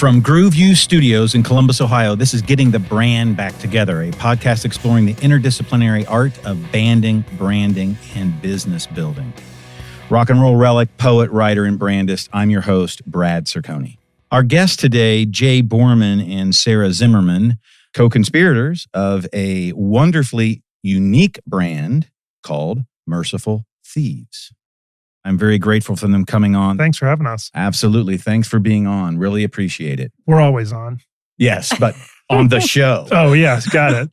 From Grooveview Studios in Columbus, Ohio, this is Getting the Brand Back Together, a podcast exploring the interdisciplinary art of banding, branding, and business building. Rock and roll relic, poet, writer, and brandist, I'm your host, Brad Circoni. Our guests today, Jay Borman and Sara Zimmermann, co-conspirators of a wonderfully unique brand called Merciful Thieves. I'm very grateful for them coming on. Thanks for having us. Absolutely. Thanks for being on. Really appreciate it. We're always on. Yes, but on the show. Oh, yes. Got it.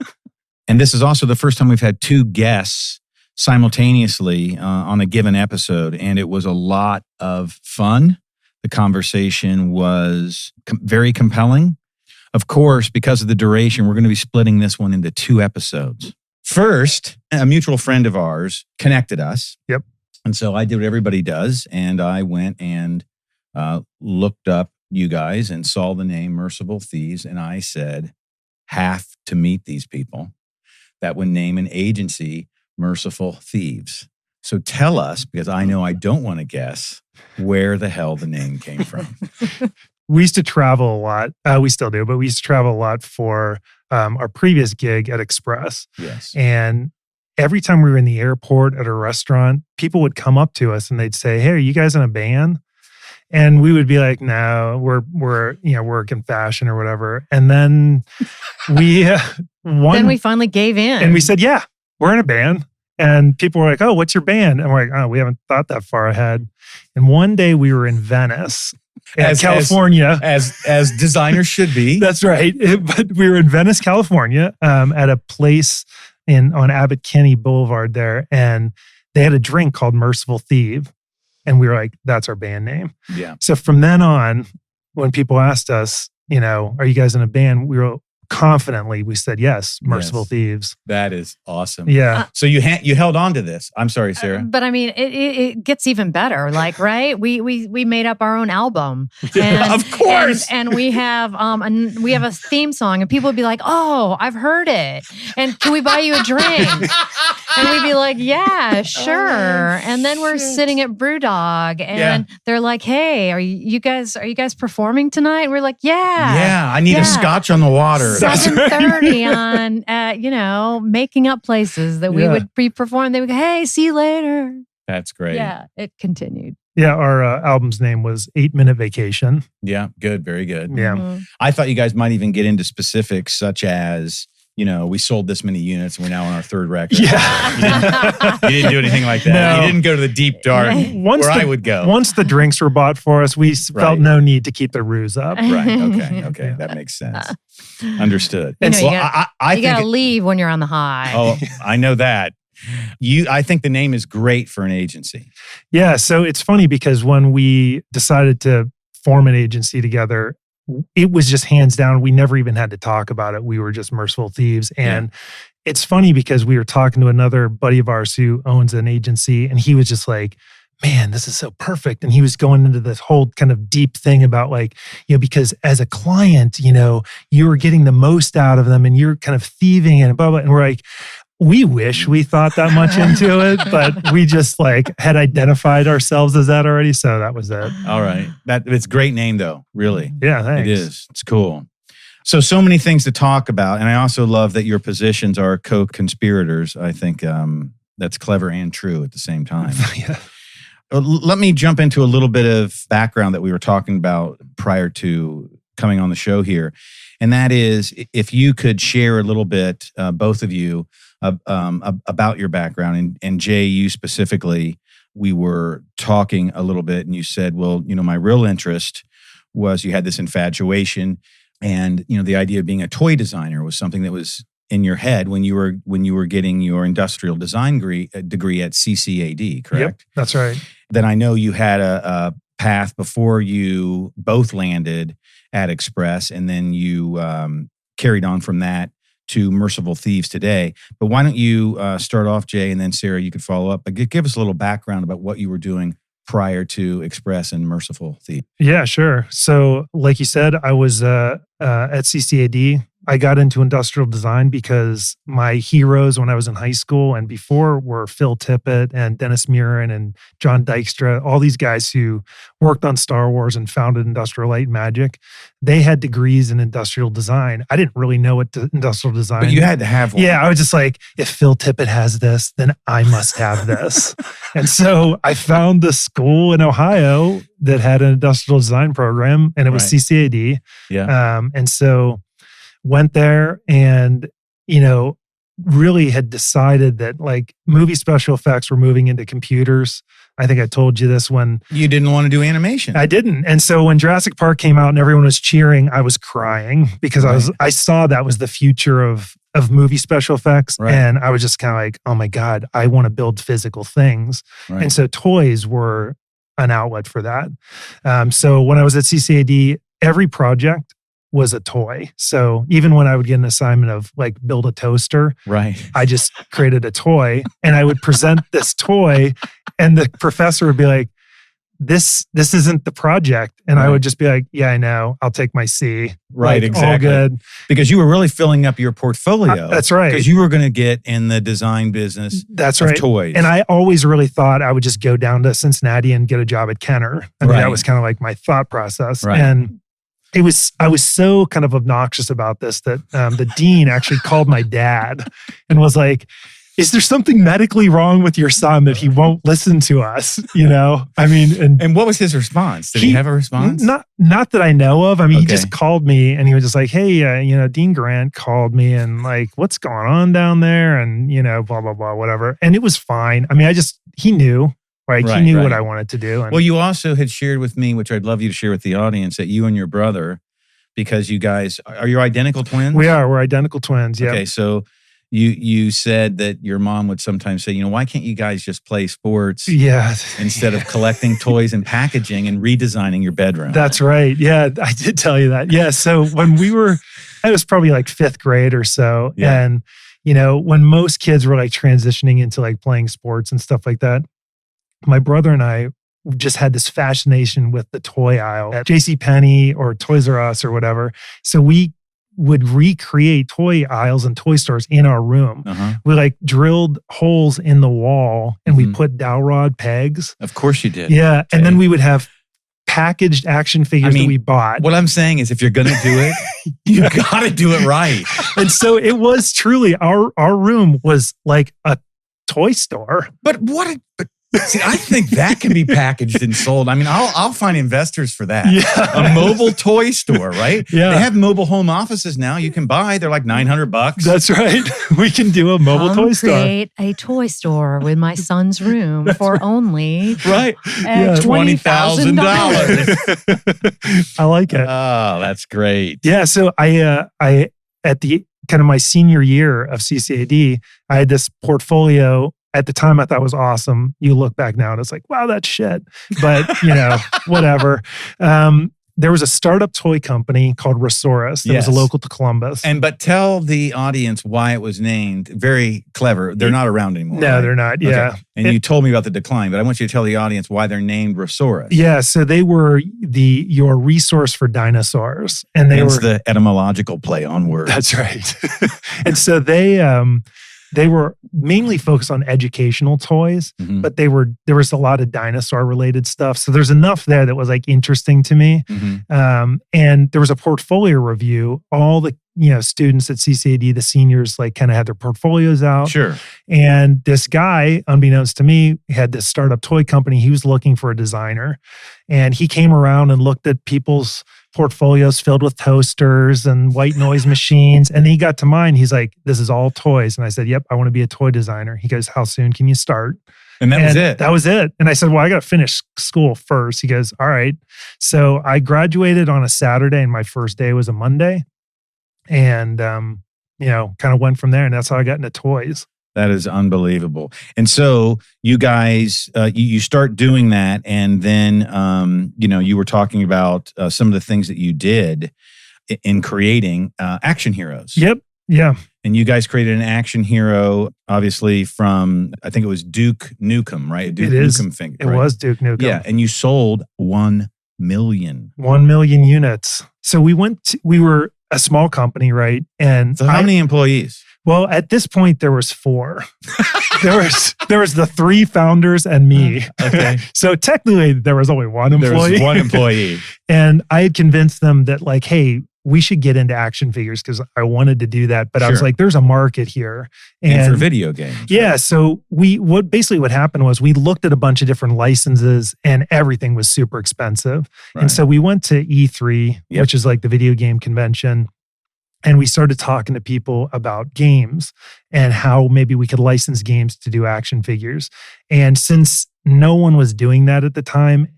And this is also the first time we've had two guests simultaneously on a given episode, and it was a lot of fun. The conversation was very compelling. Of course, because of the duration, we're going to be splitting this one into two episodes. First, a mutual friend of ours connected us. Yep. And so I did what everybody does, and I went and looked up you guys and saw the name Merciful Thieves, and I said, have to meet these people that would name an agency Merciful Thieves. So tell us, because I know I don't want to guess, where the hell the name came from. We used to travel a lot. We still do, but we used to travel a lot for our previous gig at Express. Yes. And every time we were in the airport at a restaurant, people would come up to us and they'd say, "Hey, are you guys in a band?" And we would be like, "No, we're work in fashion or whatever." And then then we finally gave in. And we said, "Yeah, we're in a band." And people were like, "Oh, what's your band?" And we're like, "Oh, we haven't thought that far ahead." And one day we were in Venice, California. As designers should be. That's right. But we were in Venice, California, at a place on Abbot Kinney Boulevard there, and they had a drink called Merciful Thieve, and we were like, "That's our band name." Yeah. So from then on, when people asked us, "Are you guys in a band?" we said yes, Merciful Thieves. That is awesome. Yeah. So you held on to this. I'm sorry, Sarah. But I mean, it gets even better. Like, right? We made up our own album. And, of course. And we have a theme song, and people would be like, "Oh, I've heard it. And can we buy you a drink?" And we'd be like, "Yeah, sure." And then we're sitting at Brewdog, and they're like, "Hey, are you guys performing tonight?" And we're like, "Yeah. Yeah, I need a scotch on the water." 7:30 on, making up places that we would pre-perform. They would go, "Hey, see you later." That's great. Yeah, it continued. Yeah, our album's name was 8 Minute Vacation. Yeah, good. Very good. Yeah. Mm-hmm. I thought you guys might even get into specifics such as, we sold this many units and we're now on our third record. Yeah. You didn't do anything like that. No. You didn't go to the deep dark I would go. Once the drinks were bought for us, we felt no need to keep the ruse up. Right. Okay. That makes sense. Understood. You you gotta leave when you're on the high. Oh, I know that. I think the name is great for an agency. Yeah. So it's funny because when we decided to form an agency together, it was just hands down. We never even had to talk about it. We were just Merciful Thieves. And it's funny because we were talking to another buddy of ours who owns an agency, and he was just like, "Man, this is so perfect." And he was going into this whole kind of deep thing about because as a client, you were getting the most out of them and you're kind of thieving and blah, blah. And we're like, we wish we thought that much into it, but we just had identified ourselves as that already. So that was it. All right. It's a great name though, really. Yeah, thanks. It is. It's cool. So many things to talk about. And I also love that your positions are co-conspirators. I think that's clever and true at the same time. Yeah. Let me jump into a little bit of background that we were talking about prior to coming on the show here. And that is, if you could share a little bit, both of you, about your background. And Jay, you specifically, we were talking a little bit and you said, well, my real interest was you had this infatuation and, the idea of being a toy designer was something that was in your head when you were getting your industrial design degree at CCAD, correct? Yep, that's right. Then I know you had a path before you both landed at Express, and then you carried on from that to Merciful Thieves today. But why don't you start off, Jay, and then Sarah, you could follow up. But give us a little background about what you were doing prior to Express and Merciful Thieves. Yeah, sure. So like you said, I was at CCAD I got into industrial design because my heroes when I was in high school and before were Phil Tippett and Dennis Murin and John Dykstra, all these guys who worked on Star Wars and founded Industrial Light and Magic. They had degrees in industrial design. I didn't really know what industrial design. But you had to have one. Yeah, I was just like, if Phil Tippett has this, then I must have this. And so I found the school in Ohio that had an industrial design program, and it was CCAD. Yeah. And so went there and, really had decided that like movie special effects were moving into computers. I think I told you this when you didn't want to do animation. I didn't. And so when Jurassic Park came out and everyone was cheering, I was crying because I saw that was the future of movie special effects. Right. And I was just kind of like, oh my God, I want to build physical things. Right. And so toys were an outlet for that. So when I was at CCAD, every project was a toy. So even when I would get an assignment of like build a toaster, I just created a toy and I would present this toy and the professor would be like, this isn't the project. And I would just be like, yeah, I know. I'll take my C. Right, like, exactly. All good. Because you were really filling up your portfolio. That's right. Because you were going to get in the design business of toys. And I always really thought I would just go down to Cincinnati and get a job at Kenner. I mean, that was kind of like my thought process. Right. And I was so kind of obnoxious about this that the dean actually called my dad and was like, is there something medically wrong with your son that he won't listen to us? I mean, and what was his response? Did he have a response? Not that I know of. I mean, he just called me and he was just like, hey, Dean Grant called me and like, what's going on down there? And, blah, blah, blah, whatever. And it was fine. I mean, he knew. Right. He knew what I wanted to do. Well, you also had shared with me, which I'd love you to share with the audience, that you and your brother, because you guys, are you identical twins? We are. We're identical twins. Yeah. Okay. So you said that your mom would sometimes say, why can't you guys just play sports instead of collecting toys and packaging and redesigning your bedroom? That's right. Yeah. I did tell you that. Yeah. So when I was probably like 5th grade or so. Yeah. And, when most kids were like transitioning into like playing sports and stuff like that, my brother and I just had this fascination with the toy aisle at JCPenney or Toys R Us or whatever. So we would recreate toy aisles and toy stores in our room. We like drilled holes in the wall and we put dowel rod pegs. Of course you did. Yeah. And then we would have packaged action figures that we bought. What I'm saying is if you're going to do it, you got to do it right. And so it was truly, our room was like a toy store. But see, I think that can be packaged and sold. I mean, I'll find investors for that. Yeah. A mobile toy store, right? Yeah. They have mobile home offices now. You can buy. They're like $900. That's right. We can do a mobile toy store. Create a toy store with my son's room for only $20,000. I like it. Oh, that's great. Yeah. So I at the kind of my senior year of CCAD, I had this portfolio. At the time, I thought was awesome. You look back now and it's like, wow, that's shit. But, whatever. There was a startup toy company called Resource that was local to Columbus. But tell the audience why it was named. Very clever. They're not around anymore. No, right? they're not. Yeah. Okay. And you told me about the decline, but I want you to tell the audience why they're named Resource. Yeah. So they were your resource for dinosaurs. And they were the etymological play on words. That's right. And so they were mainly focused on educational toys, but there was a lot of dinosaur related stuff. So there's enough there that was like interesting to me. And there was a portfolio review. All the students at CCAD, the seniors, like kind of had their portfolios out. Sure. And this guy, unbeknownst to me, had this startup toy company. He was looking for a designer, and he came around and looked at people's portfolios filled with toasters and white noise machines. And he got to mine. He's like, this is all toys. And I said, yep, I want to be a toy designer. He goes, how soon can you start? And that was it. That was it. And I said, well, I got to finish school first. He goes, all right. So I graduated on a Saturday and my first day was a Monday. And, kind of went from there. And that's how I got into toys. That is unbelievable. And so you guys, you start doing that. And then, you were talking about some of the things that you did in creating action heroes. Yep. Yeah. And you guys created an action hero, obviously from, I think it was Duke Nukem, right? Duke Nukem figure. It was Duke Nukem. Yeah. And you sold 1 million. 1 million units. So we were a small company, right? And So how many employees? Well, at this point, there was 4. there was the 3 founders and me. Okay. So technically, there was only 1 employee. There was 1 employee. And I had convinced them that like, hey, we should get into action figures because I wanted to do that. But I was like, there's a market here. And for video games. Yeah. Right? So what happened was we looked at a bunch of different licenses and everything was super expensive. Right. And so we went to E3, which is like the video game convention. And we started talking to people about games and how maybe we could license games to do action figures. And since no one was doing that at the time,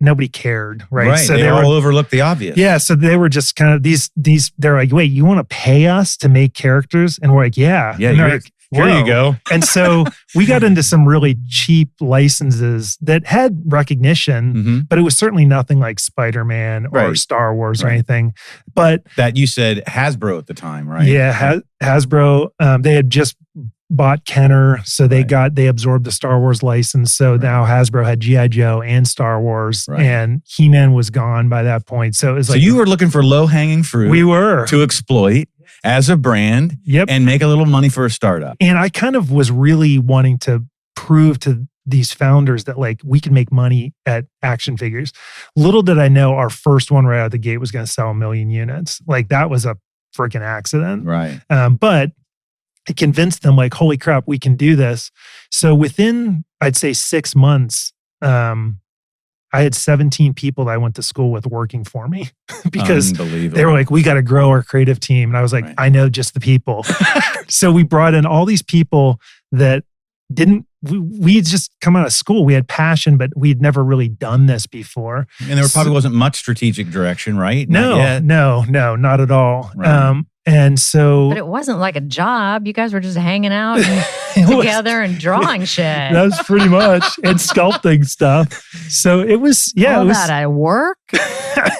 nobody cared, right? So they all overlooked the obvious. Yeah. So they were just kind of these, they're like, wait, you want to pay us to make characters? And we're like, yeah. Yeah. And they're like, here you go. And so we got into some really cheap licenses that had recognition, but it was certainly nothing like Spider-Man or Star Wars or anything. But that you said Hasbro at the time, right? Yeah, Hasbro. They had just bought Kenner, so they absorbed the Star Wars license. So now Hasbro had G.I. Joe and Star Wars, and He-Man was gone by that point. So it was like, you were looking for low-hanging fruit. We were to exploit as a brand, and make a little money for a startup. And I kind of was really wanting to prove to these founders that like we can make money at action figures. Little did I know our first one right out of the gate was going to sell 1 million units. Like that was a freaking accident. Right. But it convinced them like, holy crap, we can do this. So within, I'd say 6 months, I had 17 people that I went to school with working for me because they were like, we got to grow our creative team. And I was like, I know just the people. So we brought in all these people that we just come out of school. We had passion, but we'd never really done this before. And there probably wasn't much strategic direction, right? No, not at all. Right. And so, but it wasn't like a job. You guys were just hanging out together and drawing shit. That was pretty much, and sculpting stuff. So it was, all that at work.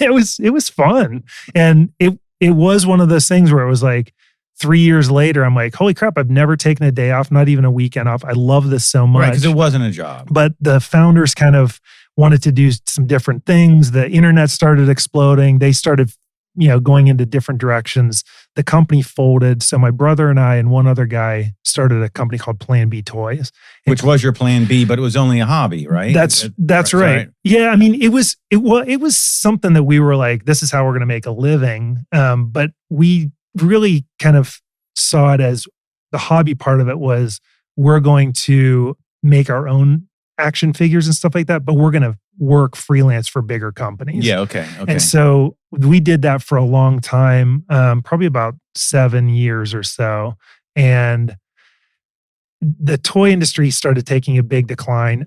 it was fun, and it was one of those things where it was like 3 years later, I'm like, holy crap! I've never taken a day off, not even a weekend off. I love this so much, right? Because it wasn't a job. But the founders kind of wanted to do some different things. The internet started exploding. They started, going into different directions. The company folded. So my brother and I and one other guy started a company called Plan B Toys. Which was your plan B, but it was only a hobby, right? That's right. Yeah. I mean, it was something that we were like, this is how we're going to make a living. But we really kind of saw it as the hobby part of it was we're going to make our own action figures and stuff like that, but we're going to work freelance for bigger companies. Yeah, okay. And so we did that for a long time, probably about 7 years or so. And the toy industry started taking a big decline.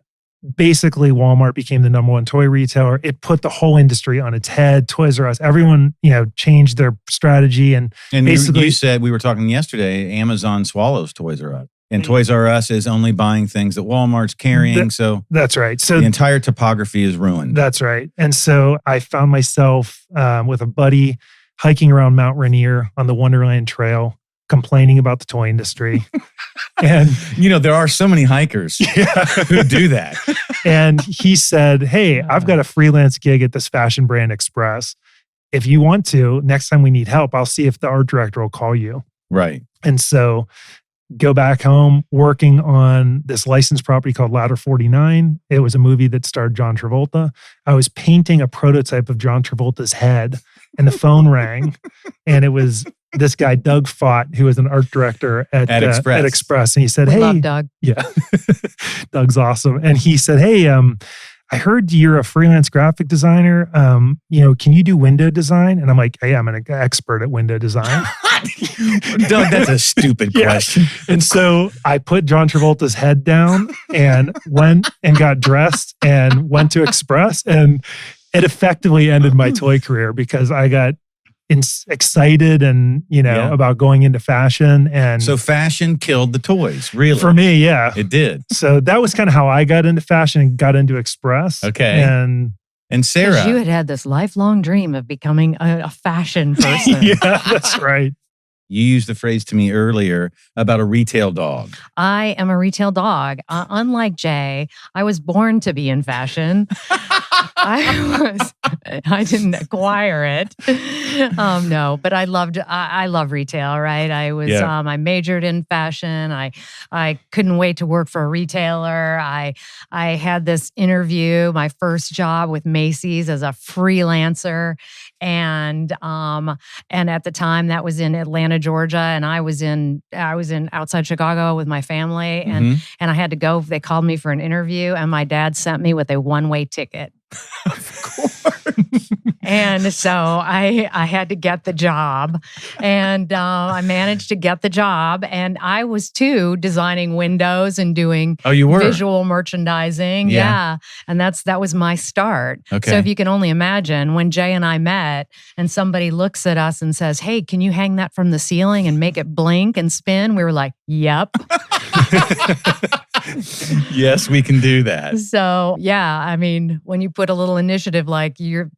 Basically, Walmart became the number 1 toy retailer. It put the whole industry on its head. Toys R Us, everyone, changed their strategy. And basically, you said, we were talking yesterday, Amazon swallows Toys R Us. And Toys R Us is only buying things that Walmart's carrying. So that's right. So the entire topography is ruined. That's right. And so I found myself with a buddy hiking around Mount Rainier on the Wonderland Trail, complaining about the toy industry. And there are so many hikers who do that. And he said, hey, I've got a freelance gig at this fashion brand Express. If you want to, next time we need help, I'll see if the art director will call you. Right. And so go back home working on this licensed property called Ladder 49. It was a movie that starred John Travolta. I was painting a prototype of John Travolta's head and the phone rang. And it was this guy, Doug Fott, who was an art director at Express. And he said, we hey, love Doug. Yeah, Doug's awesome. And he said, hey, I heard you're a freelance graphic designer. Can you do window design? And I'm like, hey, I'm an expert at window design. Doug, that's a stupid question. And so I put John Travolta's head down and went and got dressed and went to Express. And it effectively ended my toy career because I got excited and, about going into fashion. And so fashion killed the toys, really? For me, yeah. It did. So that was kind of how I got into fashion and got into Express. Okay. And Sarah. You had this lifelong dream of becoming a fashion person. Yeah, that's right. You used the phrase to me earlier about a retail dog. I am a retail dog. Unlike Jay, I was born to be in fashion. I didn't acquire it. No, but I love retail, right? I majored in fashion. I couldn't wait to work for a retailer. I had this interview, my first job with Macy's as a freelancer. And at the time that was in Atlanta, Georgia, and I was in outside Chicago with my family, and I had to go. They called me for an interview, and my dad sent me with a one-way ticket. Of course. And so I had to get the job, and I managed to get the job. And I was too designing windows and doing visual merchandising. Yeah. And that was my start. Okay. So if you can only imagine when Jay and I met and somebody looks at us and says, "Hey, can you hang that from the ceiling and make it blink and spin?" We were like, "Yep." Yes, we can do that. So yeah, I mean, when you put a little initiative like your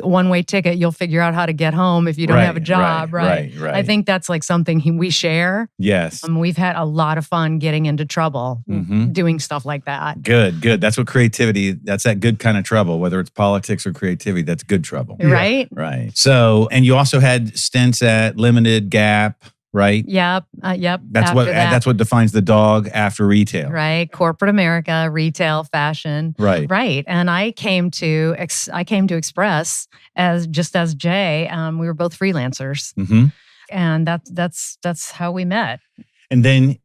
one-way ticket, you'll figure out how to get home if you don't have a job, right? I think that's like something we share. Yes. We've had a lot of fun getting into trouble doing stuff like that. Good. That's what creativity, that's that good kind of trouble, whether it's politics or creativity, that's good trouble. Right? Right. So, and you also had stints at Limited, Gap, right? Yep. That's what defines the dog after retail. Right. Corporate America, retail, fashion. Right. And I came to Express as Jay. We were both freelancers. And that's how we met. And then,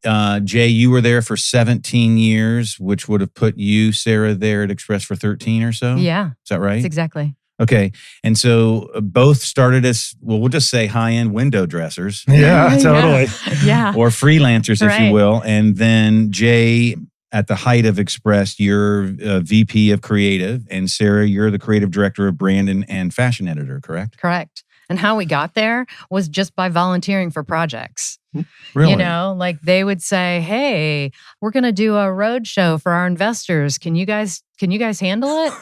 Jay, you were there for 17 years, which would have put you, Sara, there at Express for 13 or so? Yeah. Is that right? That's exactly. Okay. And so both started as, we'll just say high-end window dressers. Yeah, totally. Yeah. Or freelancers, if you will. And then Jay, at the height of Express, you're VP of Creative. And Sara, you're the Creative Director of Brand and Fashion Editor, correct? Correct. And how we got there was just by volunteering for projects. Really? You know, like they would say, "Hey, we're going to do a road show for our investors. Can you guys handle it?"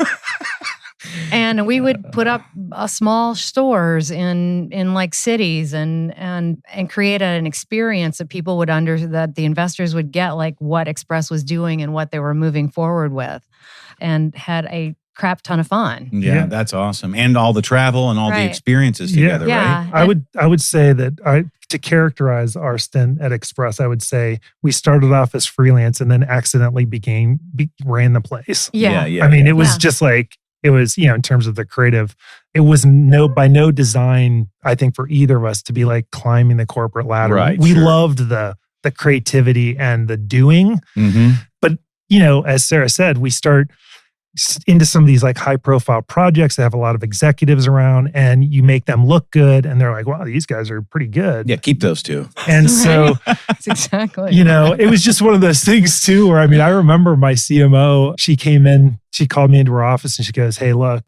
And we would put up small stores in like cities and create an experience that people would that the investors would get, like what Express was doing and what they were moving forward with, and had a crap ton of fun. Yeah, that's awesome. And all the travel and all the experiences together, right? I would say that to characterize our stint at Express, I would say we started off as freelance and then accidentally ran the place. Yeah. I mean, it was just like, it was, in terms of the creative, it was by no design, I think, for either of us to be like climbing the corporate ladder. Right, we loved the creativity and the doing. But, as Sara said, we start into some of these like high profile projects that have a lot of executives around, and you make them look good and they're like, wow, these guys are pretty good. Yeah, keep those two. And so, that's exactly. It was just one of those things too, where I remember my CMO, she came in, she called me into her office and she goes, "Hey, look,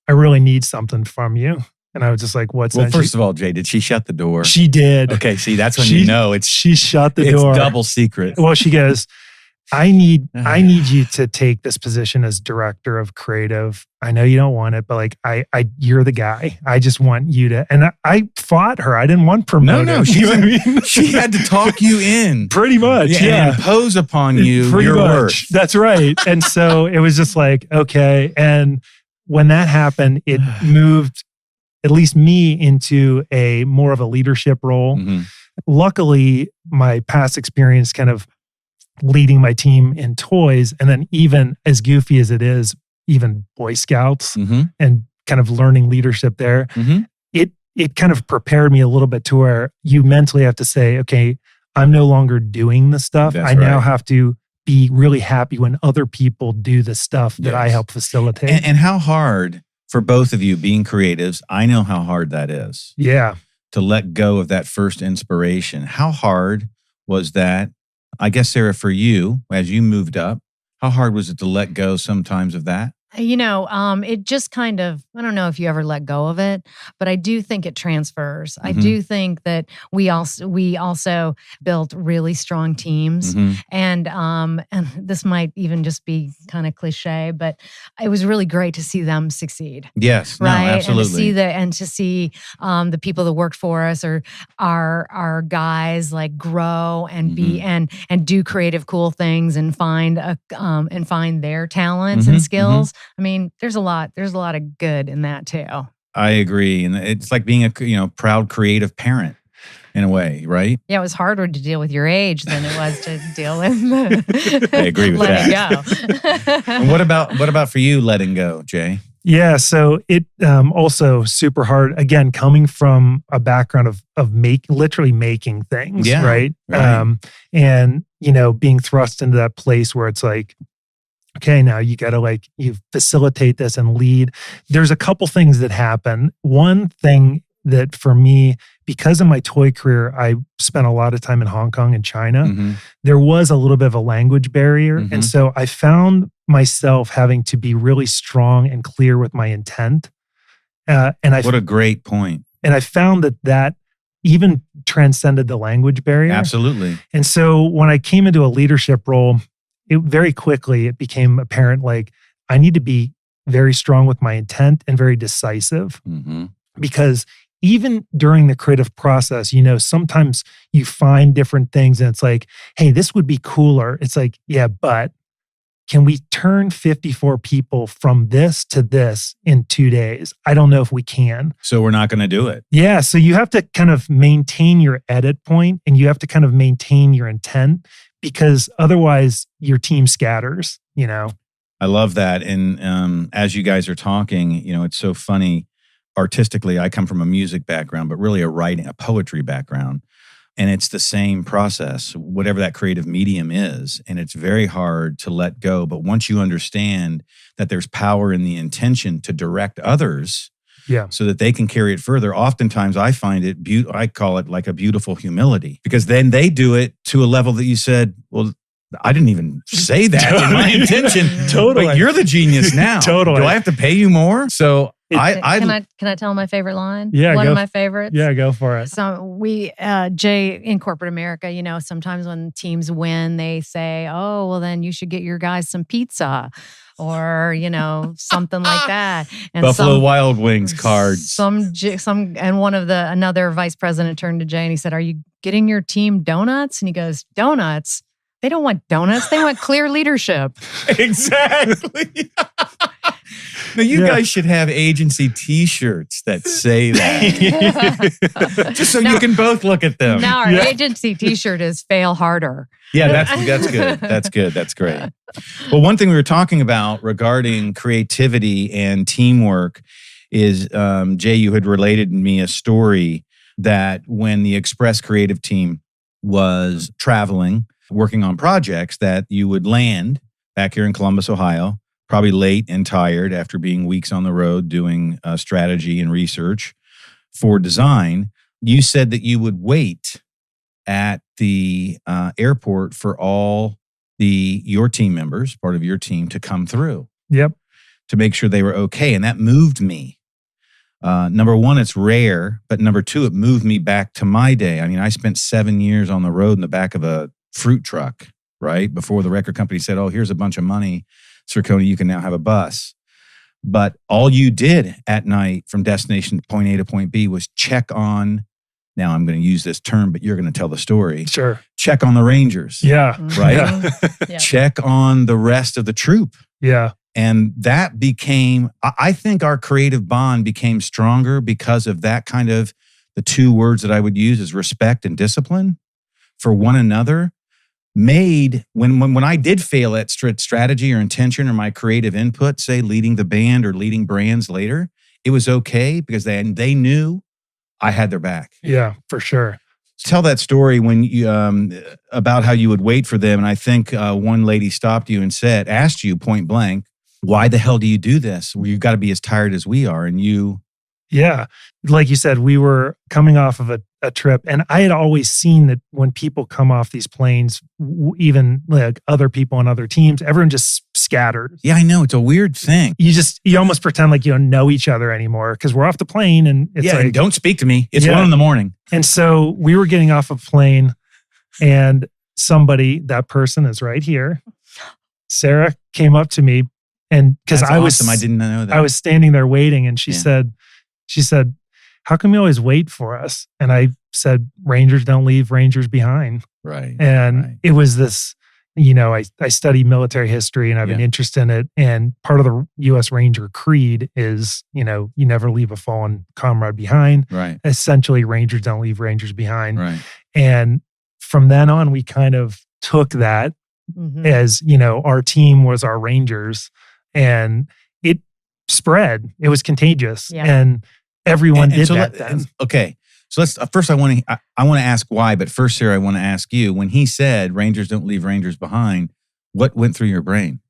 I really need something from you." And I was just like, "What's that?" Well, first of all, Jay, did she shut the door? She did. Okay, see, that's when she shut the door. It's double secret. Well, she goes, I need you to take this position as director of creative. I know you don't want it, but like you're the guy. I just want you to. And I fought her. I didn't want promoted. No, she had to talk you in. Pretty much, yeah. And impose upon you Pretty your much. worth. That's right. And so it was just like, okay. And when that happened, it moved at least me into a more of a leadership role. Luckily, my past experience kind of leading my team in toys, and then even as goofy as it is, even Boy Scouts and kind of learning leadership there, it kind of prepared me a little bit to where you mentally have to say, okay, I'm no longer doing the stuff. That's I now have to be really happy when other people do the stuff that I help facilitate. And how hard for both of you being creatives, I know how hard that is. Yeah. To let go of that first inspiration. How hard was that? I guess, Sara, for you, as you moved up, how hard was it to let go sometimes of that? It just kind of, I don't know if you ever let go of it, but I do think it transfers. I do think that we also built really strong teams, and this might even just be kind of cliche, but it was really great to see them succeed. Yes, right, no, absolutely. And to see the people that worked for us or our guys like grow and be and do creative, cool things and find their talents and skills. I mean, there's a lot of good in that too. I agree. And it's like being a, proud creative parent in a way, right? Yeah, it was harder to deal with your age than it was to deal with I agree with letting that. go. And what about for you letting go, Jay? Yeah, so it also super hard. Again, coming from a background of literally making things, right? And being thrust into that place where it's like, okay, now you got to you facilitate this and lead. There's a couple things that happen. One thing that for me, because of my toy career, I spent a lot of time in Hong Kong and China. Mm-hmm. There was a little bit of a language barrier. Mm-hmm. And so I found myself having to be really strong and clear with my intent. What a great point. And I found that even transcended the language barrier. Absolutely. And so when I came into a leadership role, very quickly it became apparent I need to be very strong with my intent and very decisive. Mm-hmm. Because even during the creative process, sometimes you find different things and it's like, hey, this would be cooler. It's like, yeah, but can we turn 54 people from this to this in 2 days? I don't know if we can. So we're not going to do it. Yeah. So you have to kind of maintain your edit point and you have to kind of maintain your intent because otherwise your team scatters, I love that. And as you guys are talking, it's so funny. Artistically, I come from a music background, but really a poetry background. And it's the same process, whatever that creative medium is. And it's very hard to let go. But once you understand that there's power in the intention to direct others so that they can carry it further, oftentimes I find it, I call it like a beautiful humility. Because then they do it to a level that you said, well, I didn't even say that in my intention. Totally. But you're the genius now. Totally. Do I have to pay you more? So Can I tell my favorite line? Yeah, one of my favorites. Yeah, go for it. So Jay, in corporate America, sometimes when teams win, they say, "Oh, well, then you should get your guys some pizza," or something like that. And Buffalo Wild Wings cards. And another vice president turned to Jay and he said, "Are you getting your team donuts?" And he goes, "Donuts? They don't want donuts. They want clear leadership." Exactly. Now, you guys should have agency T-shirts that say that, just so you can both look at them. Now our agency T-shirt is "Fail Harder." Yeah, that's good. That's good. That's great. Well, one thing we were talking about regarding creativity and teamwork is, Jay, you had related me a story that when the Express Creative team was traveling, working on projects, that you would land back here in Columbus, Ohio, probably late and tired after being weeks on the road doing strategy and research for design. You said that you would wait at the airport for all your team members, part of your team, to come through. Yep. To make sure they were okay. And that moved me. Number one, it's rare, but number two, it moved me back to my day. I mean, I spent 7 years on the road in the back of a fruit truck, right? Before the record company said, "Oh, here's a bunch of money, Circoni, you can now have a bus." But all you did at night from destination point A to point B was check on, now I'm going to use this term, but you're going to tell the story. Sure. Check on the Rangers. Yeah. Right? Yeah. Check on the rest of the troop. Yeah. And that became, I think our creative bond became stronger because of that kind of, the two words that I would use is respect and discipline for one another. Made when I did fail at strategy or intention or my creative input, say leading the band or leading brands later, it was okay because they knew I had their back. Yeah, for sure. Tell that story when you about how you would wait for them, and I think one lady stopped you and asked you point blank, "Why the hell do you do this? Well, you've got to be as tired as we are," and you. Yeah. Like you said, we were coming off of a trip, and I had always seen that when people come off these planes, even like other people on other teams, everyone just scatters. Yeah, I know. It's a weird thing. You almost pretend like you don't know each other anymore because we're off the plane and it's and don't speak to me. It's 1 a.m. And so we were getting off a plane and that person is right here. Sarah came up to me and because I didn't know that. I was standing there waiting and she said, "How come you always wait for us?" And I said, "Rangers don't leave Rangers behind." Right. And it was this, I study military history and I have an interest in it. And part of the U.S. Ranger creed is, you never leave a fallen comrade behind. Right. Essentially, Rangers don't leave Rangers behind. Right. And from then on, we kind of took that as, our team was our Rangers, and it spread. It was contagious, and everyone did that then. Okay. So let's first. I want to ask why, but first, Sarah, I want to ask you. When he said Rangers don't leave Rangers behind, what went through your brain?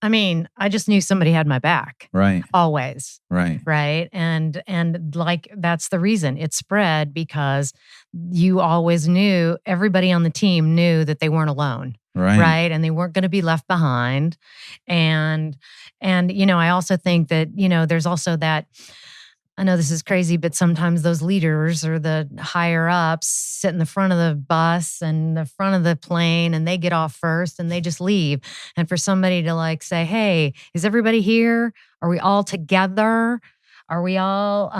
I mean, I just knew somebody had my back. Right. Always. Right. Right. And like that's the reason it spread, because you always knew, everybody on the team knew that they weren't alone. Right. Right. And they weren't going to be left behind. And I also think that, there's also that. I know this is crazy, but sometimes those leaders or the higher ups sit in the front of the bus and the front of the plane, and they get off first and they just leave. And for somebody to say, hey, is everybody here? Are we all together? Are we all,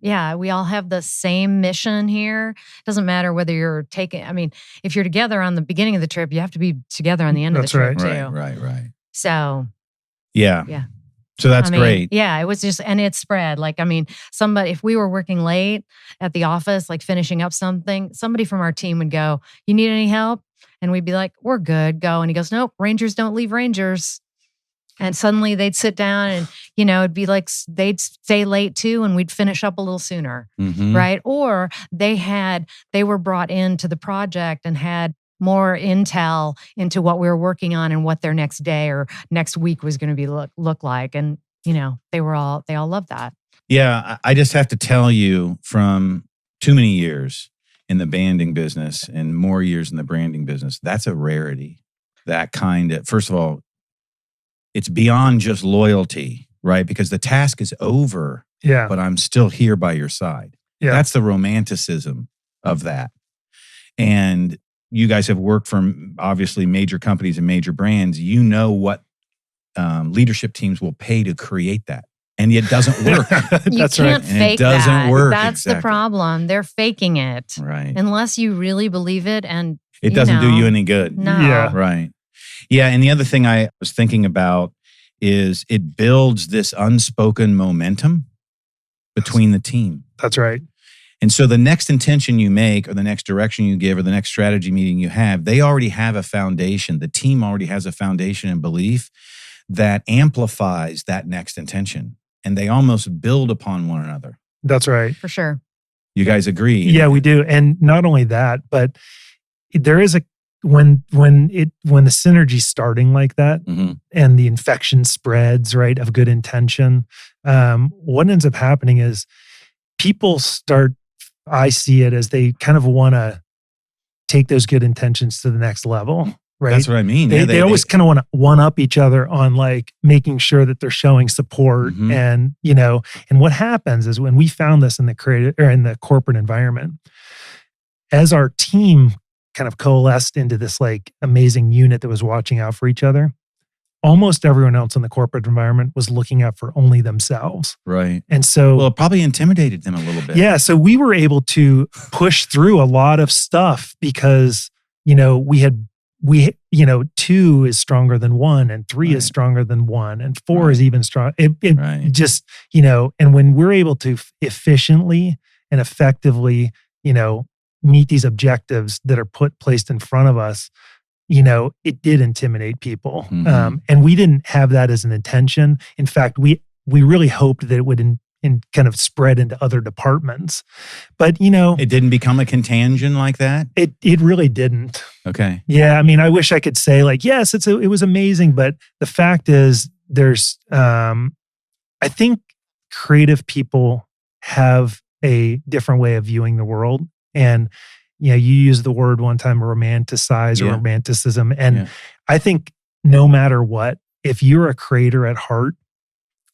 we all have the same mission here. It doesn't matter whether you're if you're together on the beginning of the trip, you have to be together on the end of the trip too. Right. So. Yeah. So that's great. Yeah, it was just, and it spread. Somebody, if we were working late at the office, finishing up something, somebody from our team would go, you need any help? And we'd be like, we're good, go. And he goes, nope, Rangers don't leave Rangers. And suddenly they'd sit down and, it'd be like, they'd stay late too, and we'd finish up a little sooner, right? Or they were brought into the project and had more intel into what we were working on and what their next day or next week was going to look like. And, they all loved that. Yeah. I just have to tell you, from too many years in the banding business and more years in the branding business, that's a rarity. That kind of, first of all, it's beyond just loyalty, right? Because the task is over, but I'm still here by your side. Yeah. That's the romanticism of that. And you guys have worked for obviously major companies and major brands. You know what leadership teams will pay to create that. And it doesn't work. That's right. And it doesn't work. That's the problem. They're faking it. Right. Unless you really believe it, and it doesn't do you any good. No. Yeah. Right. Yeah. And the other thing I was thinking about is it builds this unspoken momentum between the team. That's right. And so the next intention you make, or the next direction you give, or the next strategy meeting you have, they already have a foundation. The team already has a foundation and belief that amplifies that next intention. And they almost build upon one another. That's right. For sure. You guys agree? Yeah, we do. And not only that, but there is when the synergy's starting like that, and the infection spreads, right, of good intention, what ends up happening is people start, I see it as they kind of want to take those good intentions to the next level, right? That's what I mean. They always kind of want to one-up each other on making sure that they're showing support. And, and what happens is, when we found this in the creative or in the corporate environment, as our team kind of coalesced into this amazing unit that was watching out for each other, almost everyone else in the corporate environment was looking out for only themselves. Right. And so, well, it probably intimidated them a little bit. Yeah. So we were able to push through a lot of stuff because, two is stronger than one, and three is stronger than one, and four is even stronger. It just, and when we're able to efficiently and effectively, meet these objectives that are placed in front of us, it did intimidate people. And we didn't have that as an intention. In fact, we really hoped that it would kind of spread into other departments. But, it didn't become a contagion like that? It really didn't. Okay. Yeah. I mean, I wish I could say yes, it was amazing. But the fact is, there's, I think creative people have a different way of viewing the world. And you used the word one time, romanticize or romanticism. And I think no matter what, if you're a creator at heart,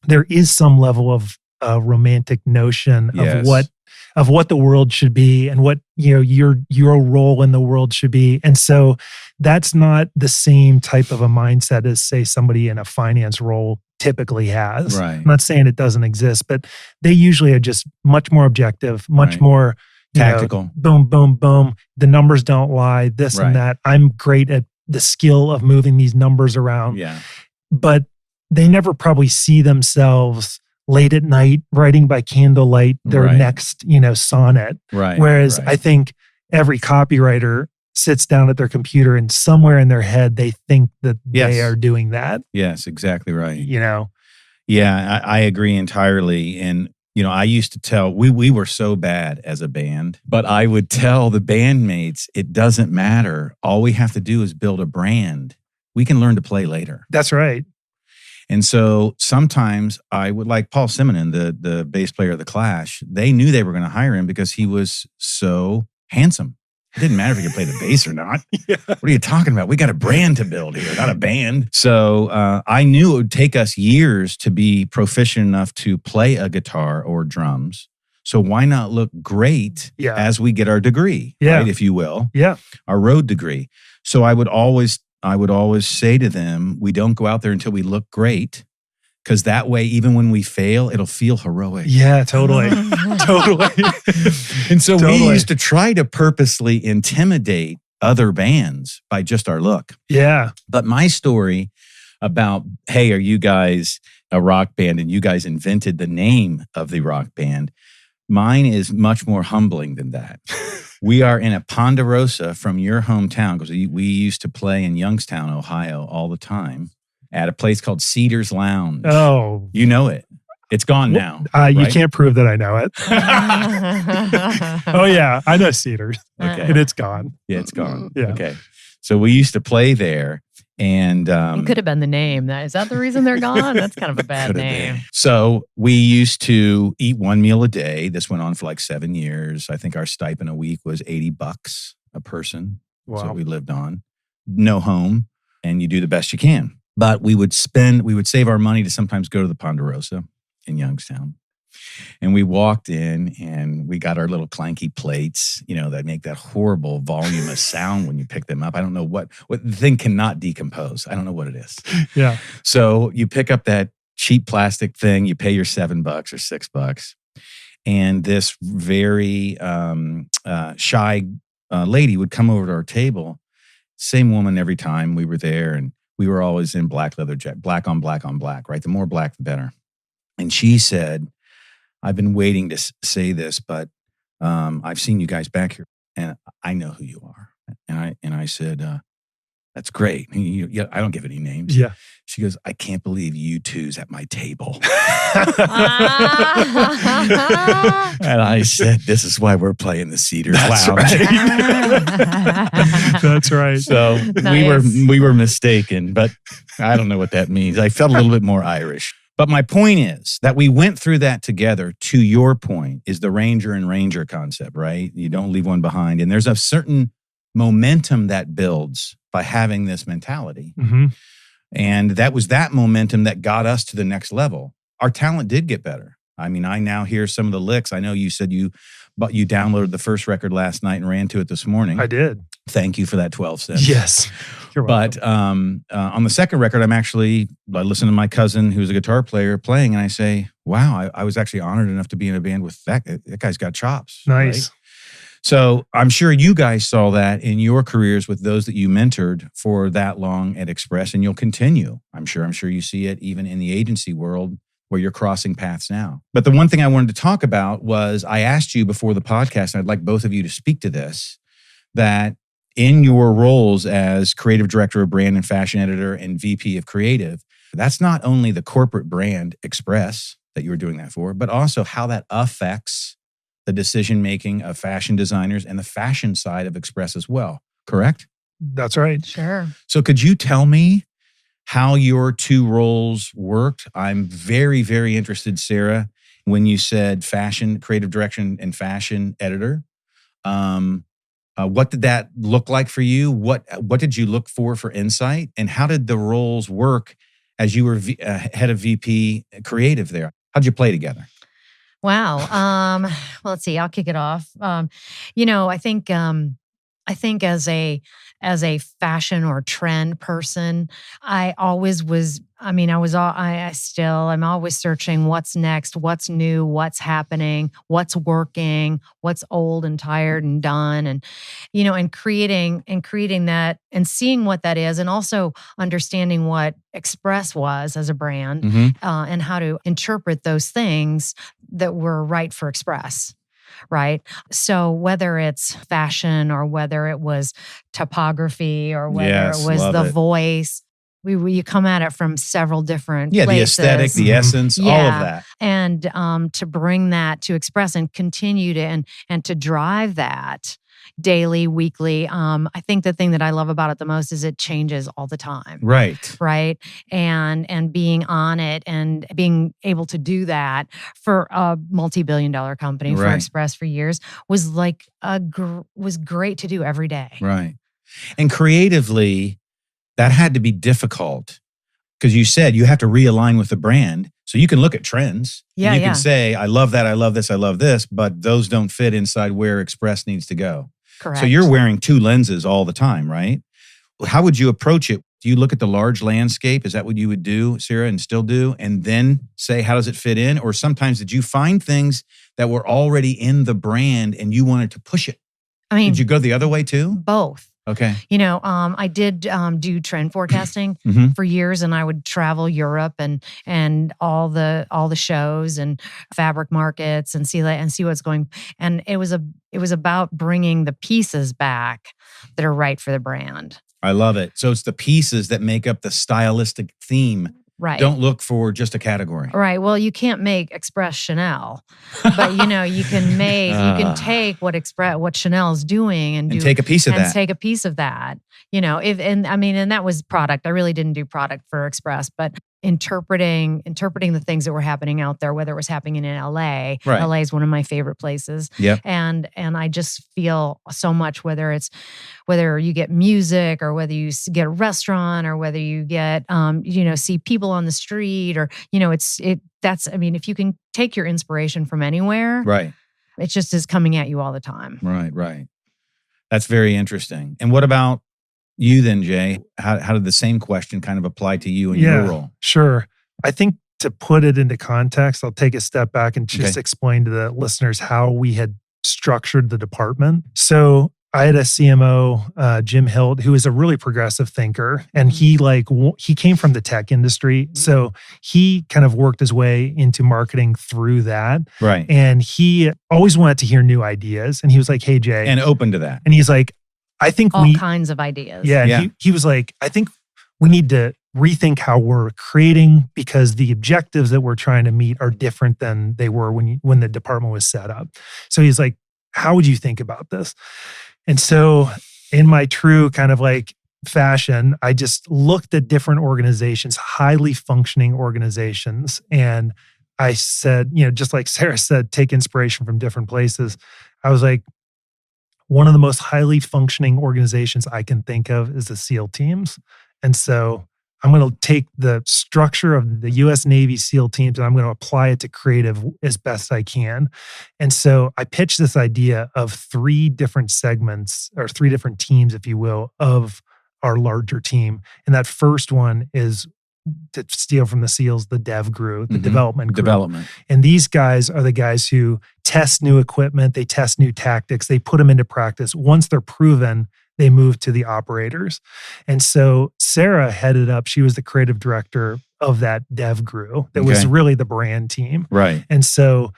there is some level of romantic notion of what the world should be and what your role in the world should be. And so that's not the same type of a mindset as, say, somebody in a finance role typically has. Right. I'm not saying it doesn't exist, but they usually are just much more objective, much more tactical. Boom, boom, boom. The numbers don't lie, this and that. I'm great at the skill of moving these numbers around. Yeah. But they never probably see themselves late at night writing by candlelight their Right. next, sonnet. Right. Whereas right. I think every copywriter sits down at their computer and somewhere in their head they think that Yes. they are doing that. Yes, exactly right. Yeah, I agree entirely. And, I used to tell, we were so bad as a band, but I would tell the bandmates, it doesn't matter. All we have to do is build a brand. We can learn to play later. That's right. And so sometimes I would, like Paul Simonon, the bass player of The Clash, they knew they were going to hire him because he was so handsome. It didn't matter if he could play the bass or not. Yeah. What are you talking about? We got a brand to build here, not a band. So I knew it would take us years to be proficient enough to play a guitar or drums. So why not look great as we get our degree, right, if you will, our road degree. So I would always say to them, we don't go out there until we look great. Because that way, even when we fail, it'll feel heroic. Yeah, totally. Totally. And so we used to try to purposely intimidate other bands by just our look. Yeah. But my story about, hey, are you guys a rock band and you guys invented the name of the rock band? Mine is much more humbling than that. We are in a Ponderosa from your hometown, because we used to play in Youngstown, Ohio all the time, at a place called Cedars Lounge. Oh. You know it. It's gone now. You can't prove that I know it. Oh, yeah. I know Cedars. Okay. And it's gone. Yeah, it's gone. Yeah. Okay. So we used to play there. And it could have been the name. Is that the reason they're gone? That's kind of a bad name. Been. So we used to eat one meal a day. This went on for like 7 years. I think our stipend a week was $80 a person. Wow. That's what we lived on. No home. And you do the best you can. But we would save our money to sometimes go to the Ponderosa in Youngstown. And we walked in and we got our little clanky plates, that make that horrible volume of sound when you pick them up. I don't know what the thing cannot decompose. I don't know what it is. Yeah. So you pick up that cheap plastic thing, you pay your $7 or $6. And this very shy lady would come over to our table. Same woman every time we were there. And we were always in black leather jacket, black on black on black, right? The more black, the better. And she said, I've been waiting to say this, but I've seen you guys back here and I know who you are. And I said, that's great. I don't give any names. Yeah. She goes, I can't believe you two's at my table. And I said, this is why we're playing the Cedars Lounge. Right. That's right. So Nice. we were mistaken, but I don't know what that means. I felt a little bit more Irish. But my point is that we went through that together. To your point is the Ranger and Ranger concept, right? You don't leave one behind. And there's a certain momentum that builds by having this mentality. Mm-hmm. And that was that momentum that got us to the next level. Our talent did get better. I mean, I now hear some of the licks. I know you said you downloaded the first record last night and ran to it this morning. I did. Thank you for that 12 cents. Yes. You're welcome. But on the second record, I listen to my cousin who's a guitar player playing, and I say, wow, I was actually honored enough to be in a band with that guy's got chops. Nice. Right? So I'm sure you guys saw that in your careers with those that you mentored for that long at Express, and you'll continue. I'm sure you see it even in the agency world where you're crossing paths now. But the one thing I wanted to talk about was I asked you before the podcast, and I'd like both of you to speak to this, that in your roles as creative director of brand and fashion editor and VP of creative, that's not only the corporate brand Express that you were doing that for, but also how that affects the decision-making of fashion designers and the fashion side of Express as well, correct? That's right. Sure. So could you tell me how your two roles worked? I'm very, very interested, Sarah, when you said fashion, creative direction and fashion editor. What did that look like for you? What did you look for insight? And how did the roles work as you were head of VP creative there? How'd you play together? Wow. Well, let's see. I'll kick it off. I think as a as a fashion or trend person, I always was. I mean, I'm always searching what's next, what's new, what's happening, what's working, what's old and tired and done, and and creating that and seeing what that is, and also understanding what Express was as a brand, and how to interpret those things that were right for Express. Right. So whether it's fashion or whether it was typography or whether it was the voice, you come at it from several different places. The aesthetic, the essence, all of that. And to bring that to Express and continue to and to drive that daily, weekly. I think the thing that I love about it the most is it changes all the time. Right. And being on it and being able to do that for a multi-billion-dollar company for Express for years was was great to do every day. Right. And creatively, that had to be difficult because you said you have to realign with the brand. So you can look at trends. Yeah, you can say, I love that, I love this, I love this, but those don't fit inside where Express needs to go. Correct. So you're wearing two lenses all the time, right? How would you approach it? Do you look at the large landscape? Is that what you would do, Sara, and still do? And then say, how does it fit in? Or sometimes did you find things that were already in the brand and you wanted to push it? I mean, did you go the other way too? Both. Okay. I did do trend forecasting for years, and I would travel Europe and all the shows and fabric markets and see what's going. And it was about bringing the pieces back that are right for the brand. I love it. So it's the pieces that make up the stylistic theme. Right. Don't look for just a category. Right. Well, you can't make Express Chanel, but you can take what Chanel is doing and take a piece of that. And take a piece of that. And that was product. I really didn't do product for Express, but interpreting the things that were happening out there, whether it was happening in LA. Right. LA is one of my favorite places. Yep. And I just feel so much, whether you get music or whether you get a restaurant or whether you get see people on the street or if you can take your inspiration from anywhere, right, it just is coming at you all the time. Right. That's very interesting. And what about you then, Jay? How did the same question kind of apply to you and your role? Sure. I think to put it into context, I'll take a step back and just explain to the listeners how we had structured the department. So I had a CMO, Jim Hilt, who is a really progressive thinker, and he came from the tech industry. So he kind of worked his way into marketing through that. Right. And he always wanted to hear new ideas. And he was like, hey, Jay. And open to that. And he's like, I think all kinds of ideas. Yeah. He was like, I think we need to rethink how we're creating because the objectives that we're trying to meet are different than they were when the department was set up. So he's like, how would you think about this? And so in my true kind of fashion, I just looked at different organizations, highly functioning organizations. And I said, just like Sara said, take inspiration from different places. I was like, one of the most highly functioning organizations I can think of is the SEAL teams. And so I'm going to take the structure of the U.S. Navy SEAL teams and I'm going to apply it to creative as best I can. And so I pitched this idea of 3 different segments or 3 different teams, if you will, of our larger team. And that first one is, to steal from the SEALs, the dev group, the development group. And these guys are the guys who test new equipment, they test new tactics, they put them into practice. Once they're proven, they move to the operators. And so Sara headed up, she was the creative director of that dev group that was really the brand team. Right. And so,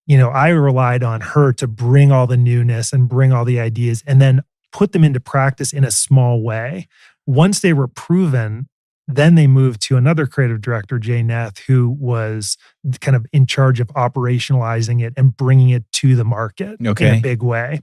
I relied on her to bring all the newness and bring all the ideas and then put them into practice in a small way. Once they were proven, then they moved to another creative director, Jay Neth, who was kind of in charge of operationalizing it and bringing it to the market in a big way.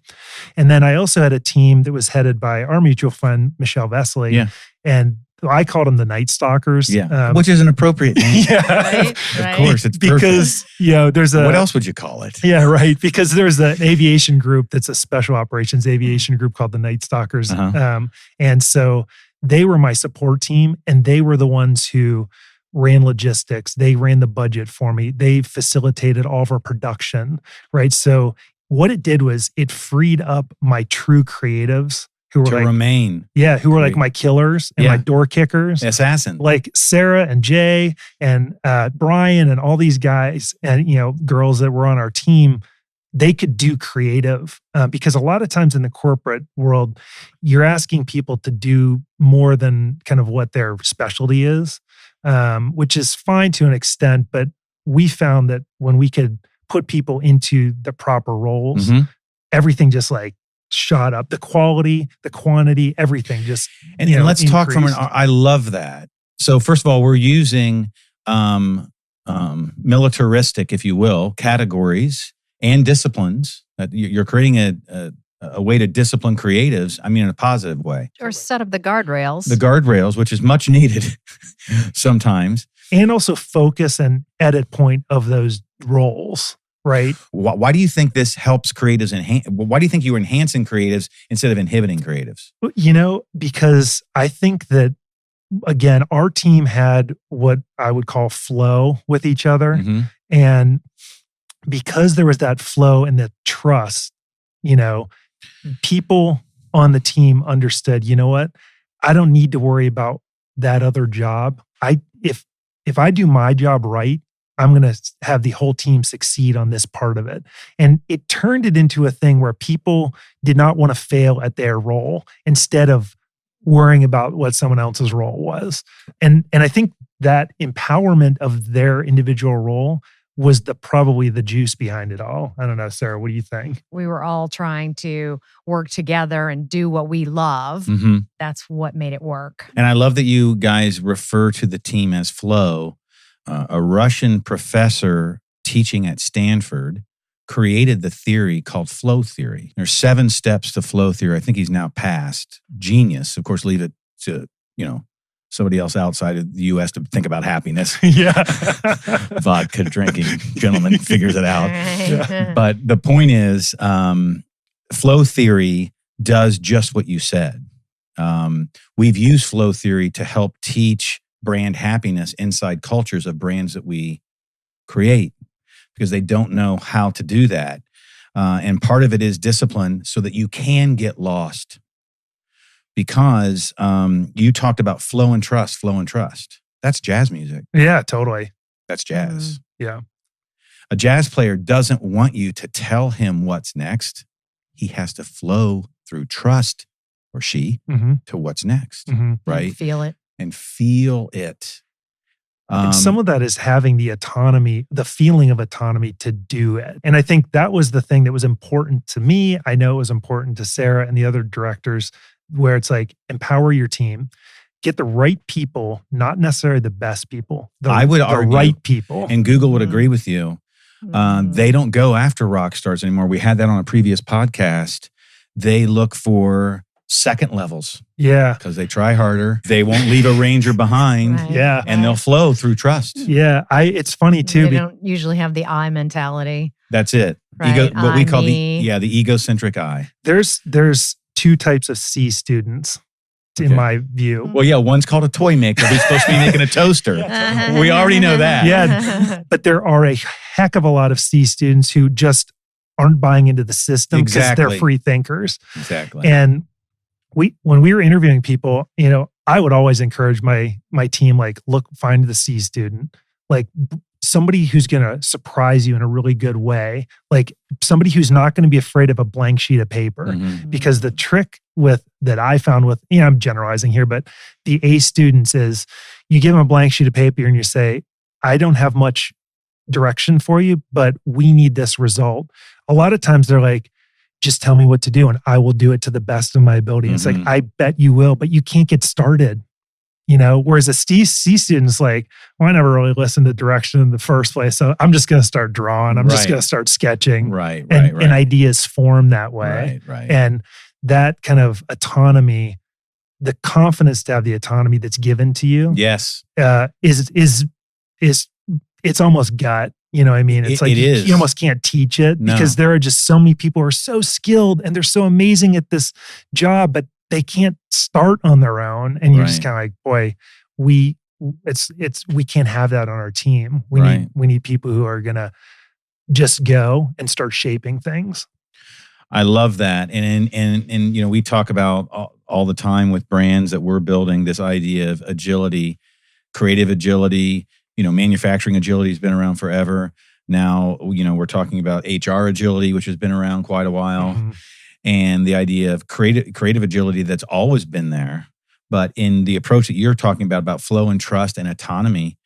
And then I also had a team that was headed by our mutual friend, Michelle Vesely. Yeah. And I called them the Night Stalkers. Yeah. Which is an appropriate name. Right. Of course, it's because, there's a... What else would you call it? Yeah, right. Because there's an aviation group that's a special operations aviation group called the Night Stalkers. And so they were my support team, and they were the ones who ran logistics. They ran the budget for me. They facilitated all of our production, right? So what it did was it freed up my true creatives who were to like, remain. Yeah, who were like my killers and my door kickers. Assassin. Like Sarah and Jay and Brian and all these guys and, girls that were on our team, they could do creative because a lot of times in the corporate world, you're asking people to do more than kind of what their specialty is, which is fine to an extent. But we found that when we could put people into the proper roles, everything just like shot up. The quality, the quantity, everything just and let's increased. talk from I love that. So first of all, we're using militaristic, if you will, categories and disciplines. You're creating a way to discipline creatives. I mean, in a positive way, or set up the guardrails. The guardrails, which is much needed sometimes, and also focus and edit point of those roles. Right. Why do you think this helps creatives? Why do you think you were enhancing creatives instead of inhibiting creatives? Because I think that, again, our team had what I would call flow with each other. And because there was that flow and the trust, people on the team understood, you know what? I don't need to worry about that other job. If I do my job right, I'm going to have the whole team succeed on this part of it. And it turned it into a thing where people did not want to fail at their role instead of worrying about what someone else's role was. And I think that empowerment of their individual role was probably the juice behind it all. I don't know, Sarah, what do you think? We were all trying to work together and do what we love. That's what made it work. And I love that you guys refer to the team as flow. A Russian professor teaching at Stanford created the theory called flow theory. There's 7 steps to flow theory. I think he's now passed. Genius. Of course, leave it to, somebody else outside of the U.S. to think about happiness. Vodka drinking gentleman figures it out. But the point is, flow theory does just what you said. We've used flow theory to help teach brand happiness inside cultures of brands that we create because they don't know how to do that. And part of it is discipline so that you can get lost. Because you talked about flow and trust. That's jazz music. Yeah, totally. That's jazz. Yeah. A jazz player doesn't want you to tell him what's next. He has to flow through trust, or she, to what's next, right? And feel it. And some of that is having the autonomy, the feeling of autonomy to do it. And I think that was the thing that was important to me. I know it was important to Sarah and the other directors, where it's like, empower your team, get the right people, not necessarily the best people. I would argue, the right people. And Google would agree with you. They don't go after rock stars anymore. We had that on a previous podcast. They look for second levels. Yeah. Because they try harder. They won't leave a ranger behind. Right. Yeah. And they'll flow through trust. Yeah. It's funny too. They don't usually have the I mentality. That's it. Right? What we call the egocentric I. There's 2 types of C students in my view. Well, yeah, one's called a toy maker who's supposed to be making a toaster. We already know that. Yeah. But there are a heck of a lot of C students who just aren't buying into the system because they're free thinkers. Exactly. And when we were interviewing people, I would always encourage my team, like, find the C student, like somebody who's going to surprise you in a really good way, like somebody who's not going to be afraid of a blank sheet of paper. Because the trick that I found with, I'm generalizing here, but the A students is you give them a blank sheet of paper and you say, I don't have much direction for you, but we need this result. A lot of times they're like, just tell me what to do and I will do it to the best of my ability. It's like, I bet you will, but you can't get started. Whereas a C student's like, well, I never really listened to direction in the first place. So I'm just going to start drawing. I'm just going to start sketching. Right. And ideas form that way. Right. And that kind of autonomy, the confidence to have the autonomy that's given to you. Yes. Is it's almost gut. You know what I mean? It's like you almost can't teach it because there are just so many people who are so skilled and they're so amazing at this job, but they can't start on their own. And you're just kind of like, boy, we can't have that on our team. We need people who are going to just go and start shaping things. I love that. And we talk about all the time with brands that we're building this idea of agility, creative agility. Manufacturing agility has been around forever. Now, we're talking about HR agility, which has been around quite a while. Mm-hmm. And the idea of creative agility that's always been there. But in the approach that you're talking about flow and trust and autonomy,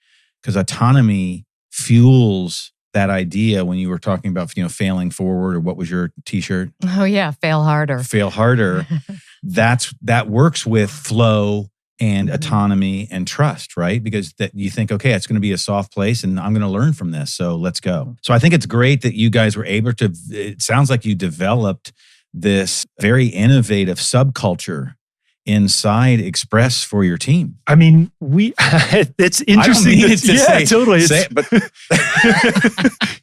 because autonomy fuels that idea when you were talking about, failing forward, or what was your t-shirt? Oh yeah, fail harder. Fail harder. That works with flow and autonomy and trust, right? Because that you think, okay, it's going to be a soft place and I'm going to learn from this. So let's go. So I think it's great that you guys were able to, it sounds like you developed this very innovative subculture inside Express for your team. I mean, it's interesting. Totally.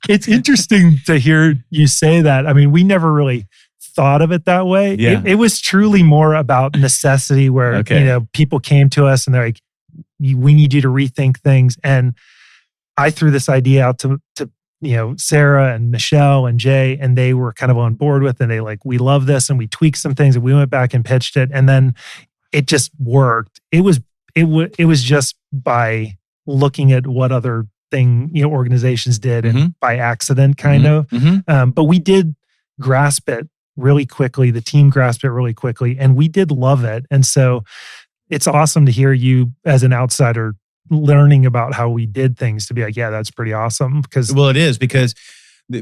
It's interesting to hear you say that. I mean, we never really thought of it that way. Yeah. It was truly more about necessity where, people came to us and they're like, we need you to rethink things. And I threw this idea out to Sarah and Michelle and Jay, and they were kind of on board with it. And they we love this. And we tweaked some things and we went back and pitched it. And then it just worked. It was just by looking at what other organizations did and by accident kind of. Mm-hmm. But we did grasp it really quickly. The team grasped it really quickly and we did love it. And so it's awesome to hear you as an outsider learning about how we did things to be like, yeah, that's pretty awesome. Well, it is because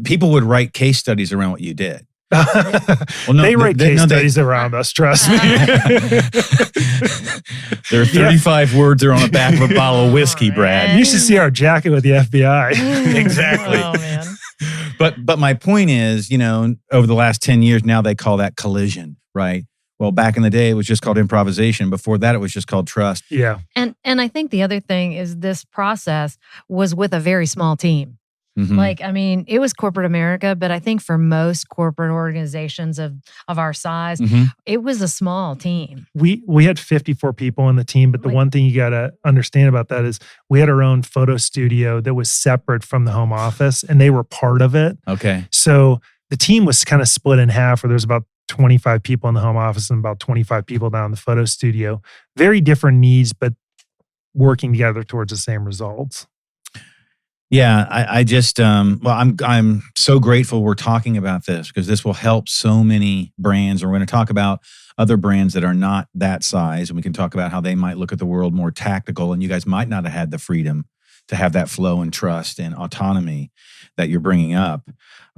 people would write case studies around what you did. They write case studies around us, trust me. There are 35 words that are on the back of a bottle of whiskey, Brad. You should see our jacket with the FBI. Exactly. Oh, man. But my point is, over the last 10 years, now they call that collision, right? Well, back in the day, it was just called improvisation. Before that, it was just called trust. Yeah. And I think the other thing is this process was with a very small team. Mm-hmm. It was corporate America, but I think for most corporate organizations of our size, it was a small team. We had 54 people on the team, but the one thing you got to understand about that is we had our own photo studio that was separate from the home office, and they were part of it. Okay. So the team was kind of split in half, where there's about 25 people in the home office and about 25 people down in the photo studio. Very different needs, but working together towards the same results. Yeah, I just, I'm so grateful we're talking about this because this will help so many brands. We're going to talk about other brands that are not that size, and we can talk about how they might look at the world more tactical, and you guys might not have had the freedom to have that flow and trust and autonomy that you're bringing up.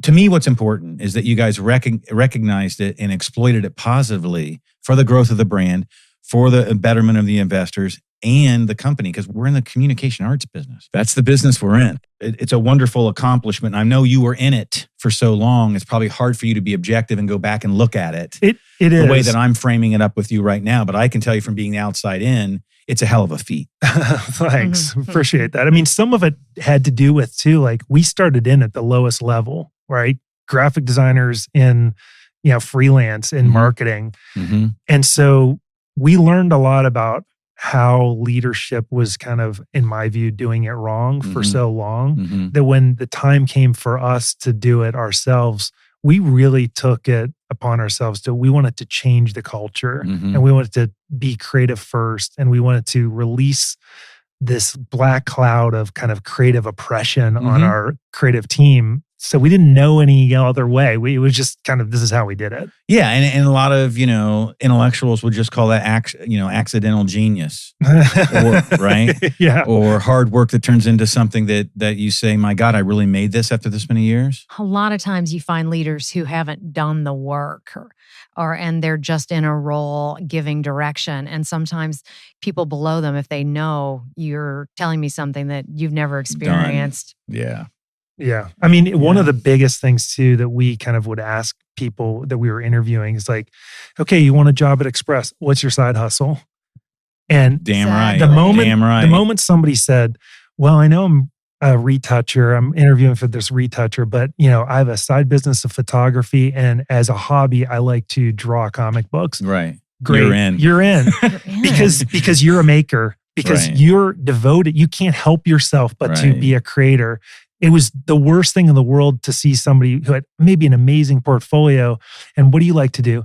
To me, what's important is that you guys recognized it and exploited it positively for the growth of the brand, for the betterment of the investors and the company, because we're in the communication arts business. That's the business we're in. It's a wonderful accomplishment. I know you were in it for so long. It's probably hard for you to be objective and go back and look at it. It is. The way that I'm framing it up with you right now. But I can tell you from being the outside in, it's a hell of a feat. Thanks. Appreciate that. Some of it had to do with too, we started in at the lowest level, right? Graphic designers in, freelance in marketing. Mm-hmm. And so we learned a lot about how leadership was kind of, in my view, doing it wrong for so long that when the time came for us to do it ourselves, we really took it upon ourselves we wanted to change the culture and we wanted to be creative first, and we wanted to release this black cloud of kind of creative oppression on our creative team. So we didn't know any other way. It was just kind of, this is how we did it. Yeah. And a lot of, intellectuals would just call that, accidental genius, right? Yeah. Or hard work that turns into something that you say, my God, I really made this after this many years. A lot of times you find leaders who haven't done the work and they're just in a role giving direction. And sometimes people below them, if they know you're telling me something that you've never experienced. Done. Yeah. Yeah. One of the biggest things too that we kind of would ask people that we were interviewing is okay, you want a job at Express. What's your side hustle? And damn right. The moment somebody said, well, I know I'm a retoucher, I'm interviewing for this retoucher, but I have a side business of photography, and as a hobby, I like to draw comic books. Right. Great. You're in. because you're a maker. Because you're devoted, you can't help yourself but to be a creator. it was the worst thing in the world to see somebody who had maybe an amazing portfolio. And what do you like to do?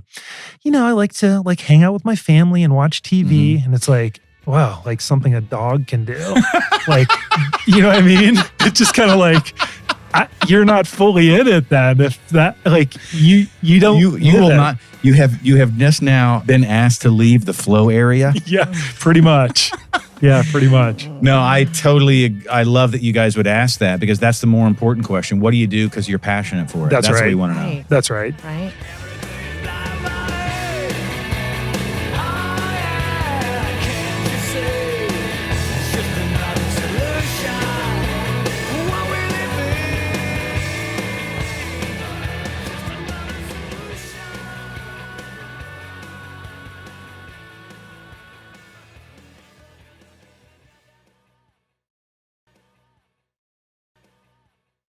I like to hang out with my family and watch TV. Mm-hmm. And it's like, wow, like something a dog can do. Like, you know what I mean? It's just kind of like, you're not fully in it then. If that, like, you don't, you will not. You have just now been asked to leave the flow area. Yeah, pretty much. Yeah, pretty much. No, I love that you guys would ask that, because that's the more important question. What do you do because you're passionate for it? That's right. What we want to know. That's right. Right.